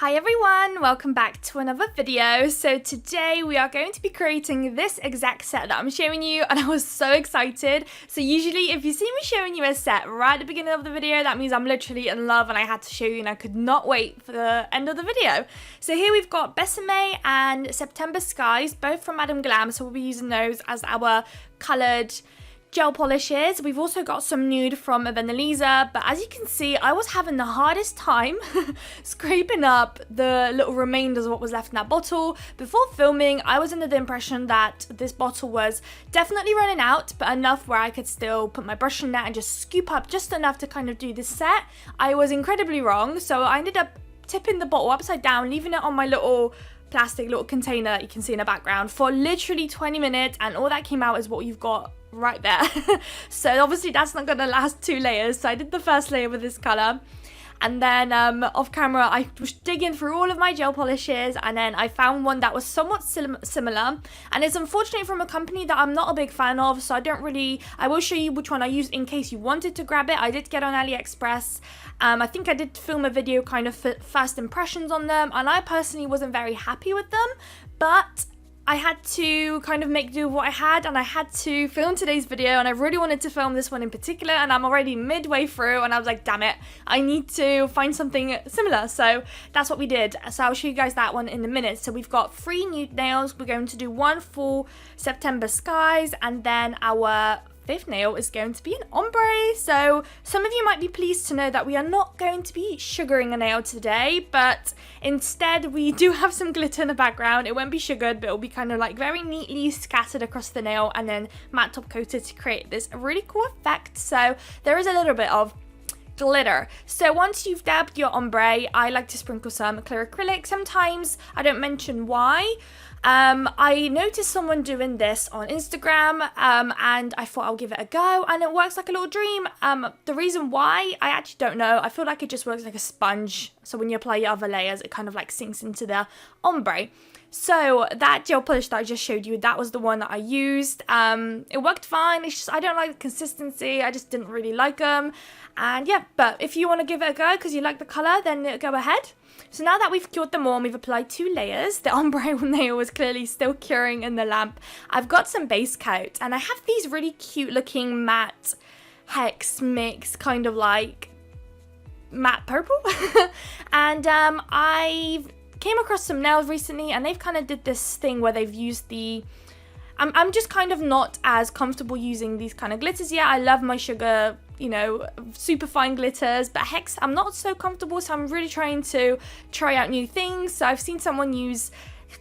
Hi everyone, welcome back to another video. So today we are going to be creating this exact set that I'm showing you, and I was so excited. So usually if you see me showing you a set right at the beginning of the video, that means I'm literally in love and I had to show you and I could not wait for the end of the video. So here we've got Besame and September Skies, both from Madam Glam, so we'll be using those as our coloured gel polishes. We've also got some nude from Embellishing, but as you can see, I was having the hardest time scraping up the little remainders of what was left in that bottle. Before filming, I was under the impression that this bottle was definitely running out, but enough where I could still put my brush in there and just scoop up just enough to kind of do this set. I was incredibly wrong, so I ended up tipping the bottle upside down, leaving it on my little plastic little container that you can see in the background for literally 20 minutes, and all that came out is what you've got right there. So obviously that's not gonna last 2 layers, so I did the first layer with this color, and then off camera I was digging through all of my gel polishes, and then I found one that was somewhat similar, and it's unfortunately from a company that I'm not a big fan of, so I will show you which one I used in case you wanted to grab it. I did get on AliExpress. I think I did film a video kind of first impressions on them, and I personally wasn't very happy with them, but I had to kind of make do with what I had, and I had to film today's video, and I really wanted to film this one in particular, and I'm already midway through and I was like, damn it, I need to find something similar. So that's what we did. So I'll show you guys that one in a minute. So we've got 3 nude nails. We're going to do one for September Skies, and then our 5th nail is going to be an ombre. So some of you might be pleased to know that we are not going to be sugaring a nail today, but instead we do have some glitter in the background. It won't be sugared, but it'll be kind of like very neatly scattered across the nail and then matte top coated to create this really cool effect. So there is a little bit of glitter. So once you've dabbed your ombre, I like to sprinkle some clear acrylic. Sometimes I don't mention why. I noticed someone doing this on Instagram, and I thought I'll give it a go, and it works like a little dream. The reason why, I actually don't know. I feel like it just works like a sponge, so when you apply your other layers, it kind of like sinks into the ombre. So that gel polish that I just showed you, that was the one that I used. It worked fine. It's just I don't like the consistency. I just didn't really like them. And yeah, but if you want to give it a go because you like the colour, then go ahead. So now that we've cured them all and we've applied 2 layers, the ombre nail was clearly still curing in the lamp. I've got some base coat, and I have these really cute looking matte hex mix, kind of like matte purple. And I came across some nails recently, and they've kind of did this thing where they've used the I'm just kind of not as comfortable using these kind of glitters yet. I love my sugar, you know, super fine glitters, but hex I'm not so comfortable, so I'm really trying to try out new things. So I've seen someone use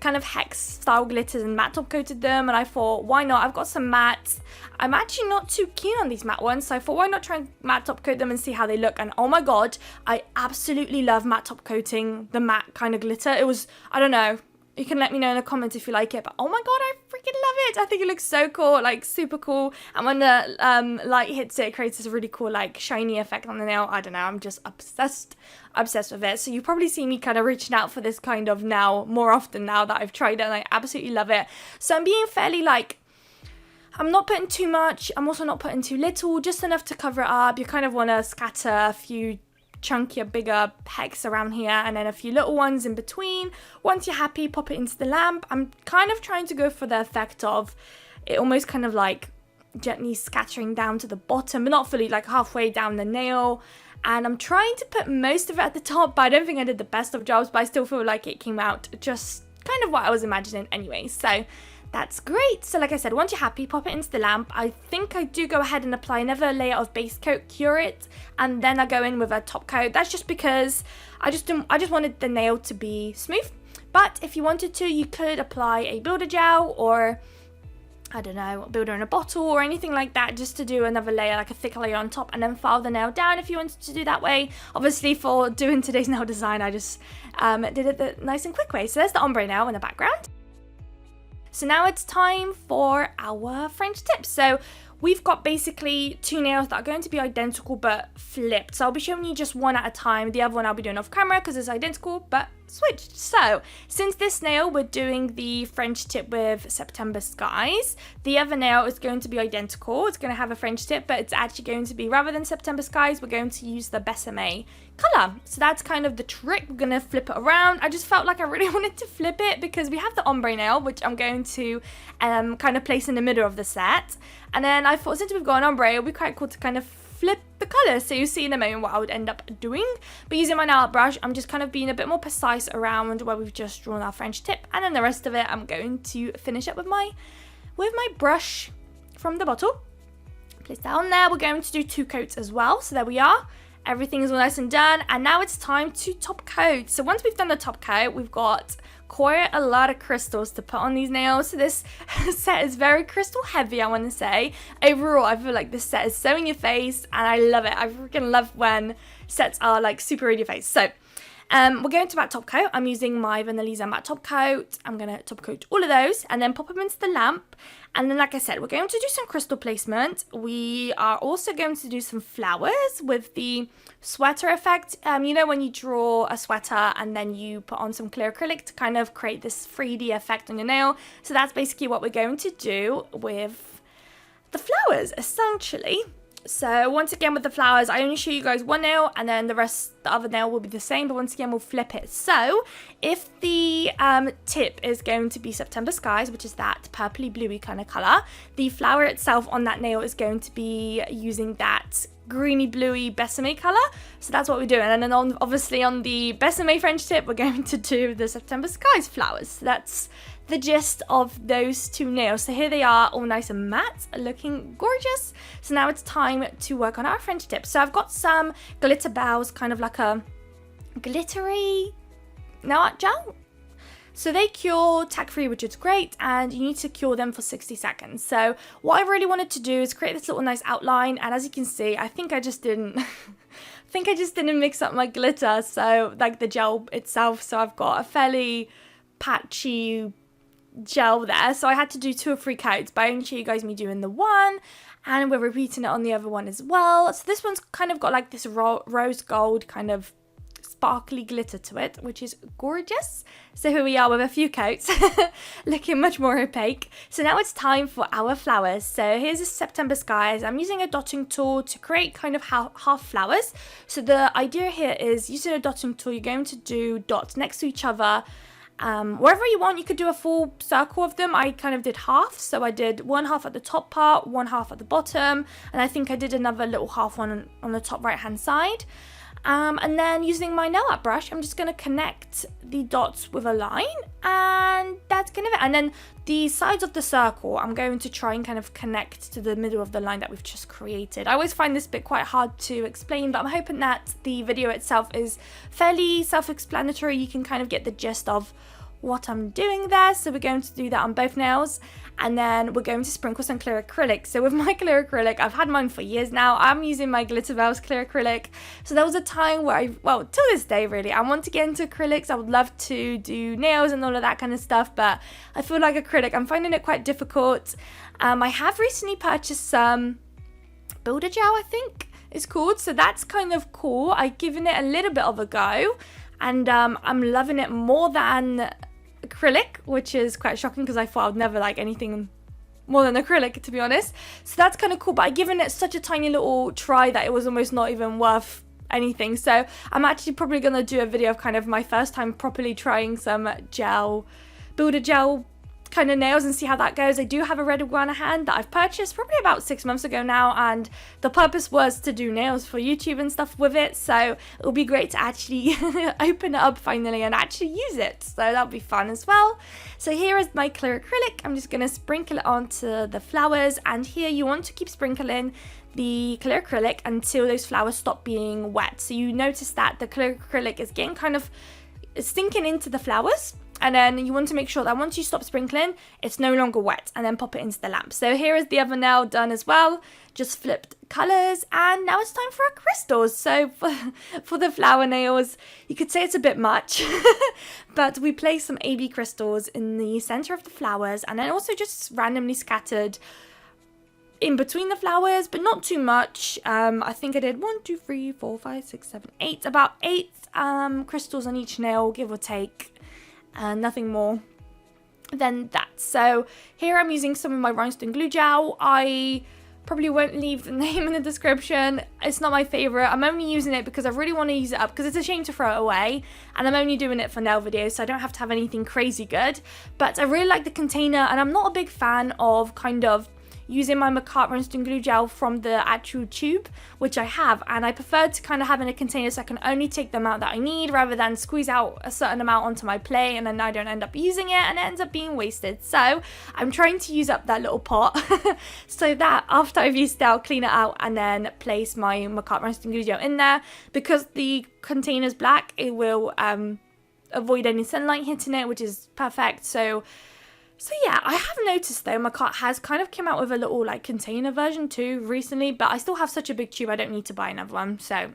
kind of hex style glitters and matte top coated them, and I thought, why not? I've got some mattes. I'm actually not too keen on these matte ones, so I thought, why not try and matte top coat them and see how they look? And oh my god, I absolutely love matte top coating the matte kind of glitter. It was, I don't know, you can let me know in the comments if you like it, but oh my god, I freaking love it. I think it looks so cool, like super cool, and when the light hits it, it creates this really cool like shiny effect on the nail. I don't know, I'm just obsessed with it. So you probably see me kind of reaching out for this kind of now more often now that I've tried it, and I absolutely love it. So I'm being fairly like, I'm not putting too much, I'm also not putting too little, just enough to cover it up. You kind of want to scatter a few chunkier, bigger hex around here, and then a few little ones in between. Once you're happy, pop it into the lamp. I'm kind of trying to go for the effect of it almost kind of like gently scattering down to the bottom, but not fully, like halfway down the nail. And I'm trying to put most of it at the top, but I don't think I did the best of jobs, but I still feel like it came out just kind of what I was imagining anyway. So that's great. So like I said, once you're happy, pop it into the lamp. I think I do go ahead and apply another layer of base coat, cure it, and then I go in with a top coat. That's just because I just wanted the nail to be smooth. But if you wanted to, you could apply a builder gel, or I don't know, a builder in a bottle or anything like that, just to do another layer, like a thick layer on top, and then file the nail down if you wanted to do that way. Obviously for doing today's nail design, I just did it the nice and quick way. So there's the ombre nail in the background. So now it's time for our French tip. So we've got basically two nails that are going to be identical but flipped. So I'll be showing you just one at a time. The other one I'll be doing off camera because it's identical but switched. So since this nail we're doing the French tip with September Skies, the other nail is going to be identical. It's going to have a French tip, but it's actually going to be, rather than September Skies, we're going to use the Besame color. So that's kind of the trick. We're going to flip it around. I just felt like I really wanted to flip it because we have the ombre nail, which I'm going to kind of place in the middle of the set. And then I thought, since we've got an ombre, it would be quite cool to kind of flip the colors, so you see in a moment what I would end up doing. But using my nail art brush, I'm just kind of being a bit more precise around where we've just drawn our French tip, and then the rest of it I'm going to finish up with my brush from the bottle. Place that on there. We're going to do 2 coats as well, so there we are. Everything is all nice and done, and now it's time to top coat. So once we've done the top coat, we've got quite a lot of crystals to put on these nails. So this set is very crystal heavy, I want to say. Overall, I feel like this set is so in your face, and I love it. I freaking love when sets are like super in your face. So we're going to matte top coat. I'm using my Vanillisa matte top coat. I'm going to top coat all of those and then pop them into the lamp. And then, like I said, we're going to do some crystal placement. We are also going to do some flowers with the sweater effect. You know, when you draw a sweater and then you put on some clear acrylic to kind of create this 3D effect on your nail. So that's basically what we're going to do with the flowers, essentially. So once again with the flowers, I only show you guys one nail, and then the other nail will be the same, but once again we'll flip it. So if the tip is going to be September Skies, which is that purpley bluey kind of colour, the flower itself on that nail is going to be using that greeny bluey Besame colour. So that's what we're doing. And then obviously on the Besame French tip, we're going to do the September Skies flowers. So that's the gist of those 2 nails. So here they are, all nice and matte, looking gorgeous. So now it's time to work on our French tip. So I've got some glitter bells, kind of like a glittery nail art gel. So they cure tack-free, which is great, and you need to cure them for 60 seconds. So what I really wanted to do is create this little nice outline, and as you can see, I think I just didn't mix up my glitter, so like the gel itself. So I've got a fairly patchy gel there, so I had to do 2 or 3 coats, but I only show you guys me doing the one, and we're repeating it on the other one as well. So this one's kind of got like this rose gold kind of sparkly glitter to it, which is gorgeous. So here we are with a few coats, looking much more opaque. So now it's time for our flowers. So here's the September Skies. I'm using a dotting tool to create kind of half flowers. So the idea here is, using a dotting tool, you're going to do dots next to each other. Wherever you want, you could do a full circle of them. I kind of did half, so I did one half at the top part, one half at the bottom, and I think I did another little half one on the top right hand side. And then using my nail art brush, I'm just going to connect the dots with a line, and that's kind of it. And then the sides of the circle, I'm going to try and kind of connect to the middle of the line that we've just created. I always find this bit quite hard to explain, but I'm hoping that the video itself is fairly self-explanatory. You can kind of get the gist of what I'm doing there. So we're going to do that on both nails, and then we're going to sprinkle some clear acrylic. So with my clear acrylic, I've had mine for years now. I'm using my Glitter Bells clear acrylic. So there was a time where till this day really, I want to get into acrylics. I would love to do nails and all of that kind of stuff, but I feel like acrylic, I'm finding it quite difficult. I have recently purchased some builder gel, I think it's called. So that's kind of cool. I've given it a little bit of a go, and I'm loving it more than acrylic, which is quite shocking because I thought I would never like anything more than acrylic, to be honest. So that's kind of cool, but I've given it such a tiny little try that it was almost not even worth anything. So I'm actually probably going to do a video of kind of my first time properly trying some builder gel kind of nails and see how that goes. I do have a red iguana hand that I've purchased probably about 6 months ago now, and the purpose was to do nails for YouTube and stuff with it, so it'll be great to actually open it up finally and actually use it, so that'll be fun as well. So here is my clear acrylic. I'm just going to sprinkle it onto the flowers, and here you want to keep sprinkling the clear acrylic until those flowers stop being wet. So you notice that the clear acrylic is getting kind of sinking into the flowers, and then you want to make sure that once you stop sprinkling, it's no longer wet, and then pop it into the lamp. So here is the other nail done as well, just flipped colours, and now it's time for our crystals. So for the flower nails, you could say it's a bit much, but we place some AB crystals in the centre of the flowers, and then also just randomly scattered in between the flowers, but not too much. I think I did 1, 2, 3, 4, 5, 6, 7, 8, about 8 crystals on each nail, give or take, and nothing more than that. So here I'm using some of my rhinestone glue gel. I probably won't leave the name in the description. It's not my favorite. I'm only using it because I really want to use it up, because it's a shame to throw it away, and I'm only doing it for nail videos, so I don't have to have anything crazy good. But I really like the container, and I'm not a big fan of kind of using my Macart rhinestone glue gel from the actual tube, which I have, and I prefer to kind of have in a container so I can only take the amount that I need rather than squeeze out a certain amount onto my plate and then I don't end up using it and it ends up being wasted. So I'm trying to use up that little pot so that after I've used it, I'll clean it out and then place my Macart rhinestone glue gel in there. Because the container's black, it will avoid any sunlight hitting it, which is perfect. So yeah, I have noticed though, Macart has kind of come out with a little like container version too recently, but I still have such a big tube, I don't need to buy another one. So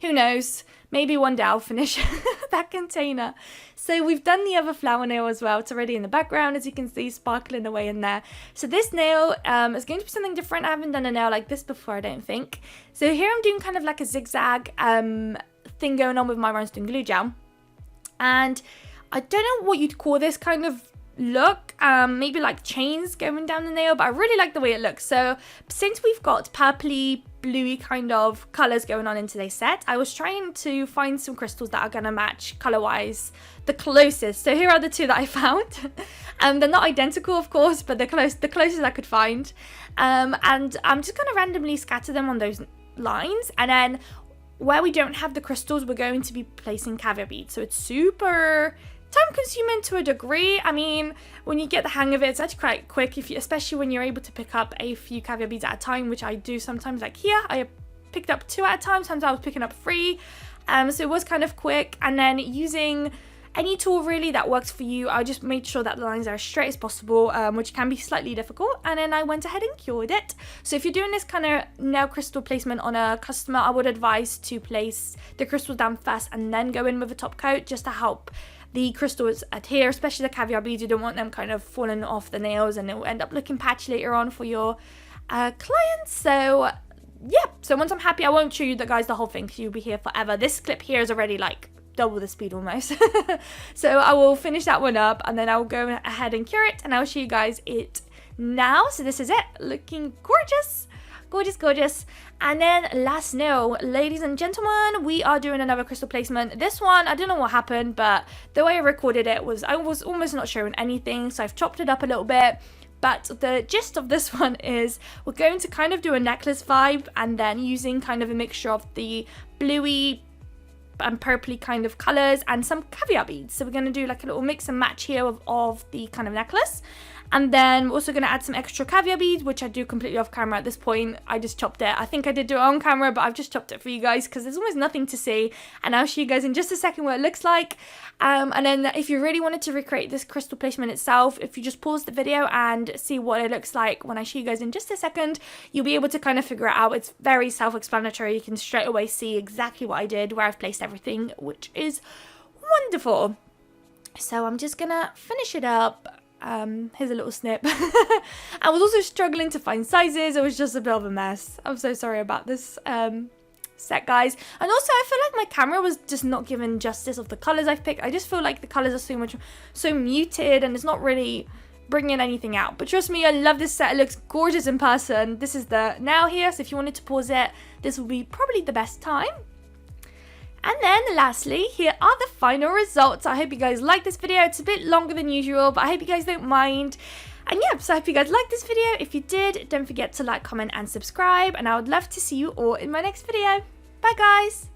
who knows, maybe one day I'll finish that container. So we've done the other flower nail as well. It's already in the background, as you can see, sparkling away in there. So this nail is going to be something different. I haven't done a nail like this before, I don't think. So here I'm doing kind of like a zigzag thing going on with my rhinestone glue gel. And I don't know what you'd call this kind of look, maybe like chains going down the nail, but I really like the way it looks. So since we've got purpley bluey kind of colors going on in today's set, I was trying to find some crystals that are going to match color wise the closest. So here are the two that I found. They're not identical, of course, but the closest I could find, and I'm just going to randomly scatter them on those lines, and then where we don't have the crystals, we're going to be placing caviar beads. So it's super time consuming to a degree. I mean, when you get the hang of it, it's actually quite quick, especially when you're able to pick up a few caviar beads at a time, which I do sometimes. Like here, I picked up 2 at a time, sometimes I was picking up 3, so it was kind of quick. And then using any tool really that works for you, I just made sure that the lines are as straight as possible, which can be slightly difficult, and then I went ahead and cured it. So if you're doing this kind of nail crystal placement on a customer, I would advise to place the crystals down first and then go in with a top coat, just to help the crystals adhere, especially the caviar beads. You don't want them kind of falling off the nails and it will end up looking patchy later on for your clients. So yeah, so once I'm happy, I won't show you the whole thing because you'll be here forever. This clip here is already like double the speed almost. So I will finish that one up and then I'll go ahead and cure it and I'll show you guys it now. So this is it, looking gorgeous. Gorgeous. And then last nail, ladies and gentlemen, we are doing another crystal placement. This one, I don't know what happened, but the way I recorded it was I was almost not showing anything, so I've chopped it up a little bit. But the gist of this one is we're going to kind of do a necklace vibe, and then using kind of a mixture of the bluey and purpley kind of colors and some caviar beads. So we're going to do like a little mix and match here of the kind of necklace. And then we're also going to add some extra caviar beads, which I do completely off camera at this point. I just chopped it. I think I did do it on camera, but I've just chopped it for you guys because there's almost nothing to see. And I'll show you guys in just a second what it looks like. And then if you really wanted to recreate this crystal placement itself, if you just pause the video and see what it looks like when I show you guys in just a second, you'll be able to kind of figure it out. It's very self-explanatory. You can straight away see exactly what I did, where I've placed everything, which is wonderful. So I'm just going to finish it up. Here's a little snip. I was also struggling to find sizes. It was just a bit of a mess. I'm so sorry about this set, guys. And also I feel like my camera was just not giving justice of the colors I've picked. I just feel like the colors are so muted and it's not really bringing anything out. But trust me, I love this set. It looks gorgeous in person. This is the nail here, so if you wanted to pause it, this will be probably the best time. And then lastly, here are the final results. I hope you guys like this video. It's a bit longer than usual, but I hope you guys don't mind. And yeah, so I hope you guys liked this video. If you did, don't forget to like, comment, and subscribe. And I would love to see you all in my next video. Bye, guys.